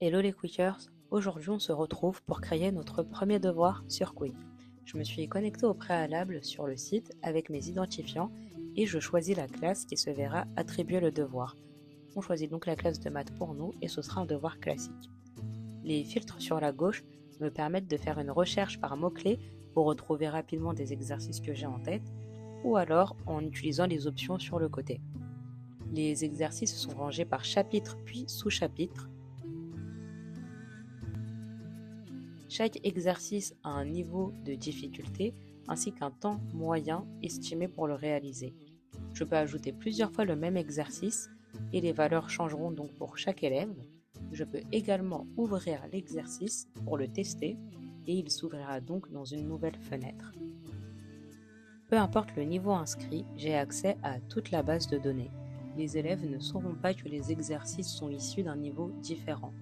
Hello les Quickers, aujourd'hui on se retrouve pour créer notre premier devoir sur Quick. Je me suis connecté au préalable sur le site avec mes identifiants et je choisis la classe qui se verra attribuer le devoir. On choisit donc la classe de maths pour nous et ce sera un devoir classique. Les filtres sur la gauche me permettent de faire une recherche par mots-clés pour retrouver rapidement des exercices que j'ai en tête ou alors en utilisant les options sur le côté. Les exercices sont rangés par chapitre puis sous-chapitre. Chaque exercice a un niveau de difficulté ainsi qu'un temps moyen estimé pour le réaliser. Je peux ajouter plusieurs fois le même exercice et les valeurs changeront donc pour chaque élève. Je peux également ouvrir l'exercice pour le tester et il s'ouvrira donc dans une nouvelle fenêtre. Peu importe le niveau inscrit, j'ai accès à toute la base de données. Les élèves ne sauront pas que les exercices sont issus d'un niveau différent.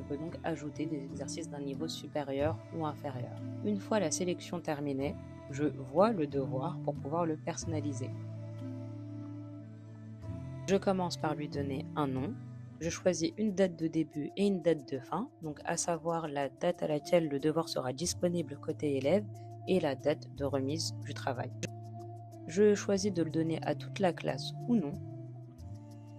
Je peux donc ajouter des exercices d'un niveau supérieur ou inférieur. Une fois la sélection terminée, je vois le devoir pour pouvoir le personnaliser. Je commence par lui donner un nom. Je choisis une date de début et une date de fin, donc à savoir la date à laquelle le devoir sera disponible côté élève et la date de remise du travail. Je choisis de le donner à toute la classe ou non.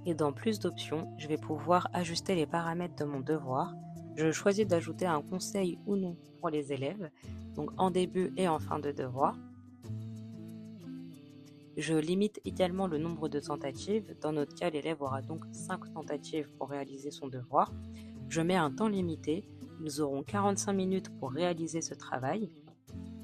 Et dans plus d'options, je vais pouvoir ajuster les paramètres de mon devoir. Je choisis d'ajouter un conseil ou non pour les élèves, donc en début et en fin de devoir. Je limite également le nombre de tentatives. Dans notre cas, l'élève aura donc 5 tentatives pour réaliser son devoir. Je mets un temps limité. Ils auront 45 minutes pour réaliser ce travail.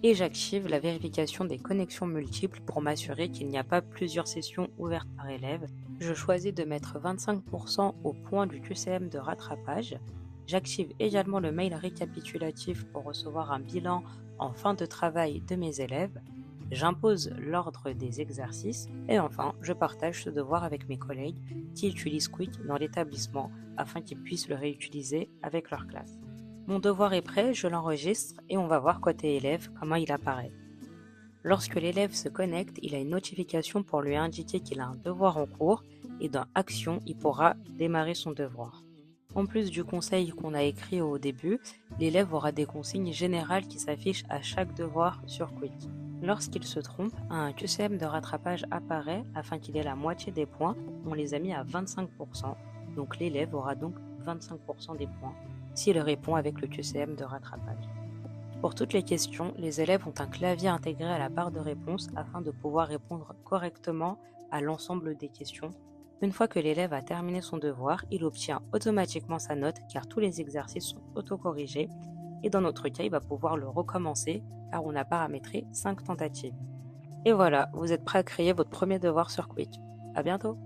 Et j'active la vérification des connexions multiples pour m'assurer qu'il n'y a pas plusieurs sessions ouvertes par élève. Je choisis de mettre 25% au point du QCM de rattrapage. J'active également le mail récapitulatif pour recevoir un bilan en fin de travail de mes élèves. J'impose l'ordre des exercices et enfin, je partage ce devoir avec mes collègues qui utilisent Quick dans l'établissement afin qu'ils puissent le réutiliser avec leur classe. Mon devoir est prêt, je l'enregistre et on va voir côté élève comment il apparaît. Lorsque l'élève se connecte, il a une notification pour lui indiquer qu'il a un devoir en cours et dans Action, il pourra démarrer son devoir. En plus du conseil qu'on a écrit au début, l'élève aura des consignes générales qui s'affichent à chaque devoir sur Quick. Lorsqu'il se trompe, un QCM de rattrapage apparaît afin qu'il ait la moitié des points. On les a mis à 25%, donc l'élève aura donc 25% des points s'il répond avec le QCM de rattrapage. Pour toutes les questions, les élèves ont un clavier intégré à la barre de réponse afin de pouvoir répondre correctement à l'ensemble des questions. Une fois que l'élève a terminé son devoir, il obtient automatiquement sa note car tous les exercices sont autocorrigés et dans notre cas, il va pouvoir le recommencer car on a paramétré 5 tentatives. Et voilà, vous êtes prêt à créer votre premier devoir sur Quick. À bientôt!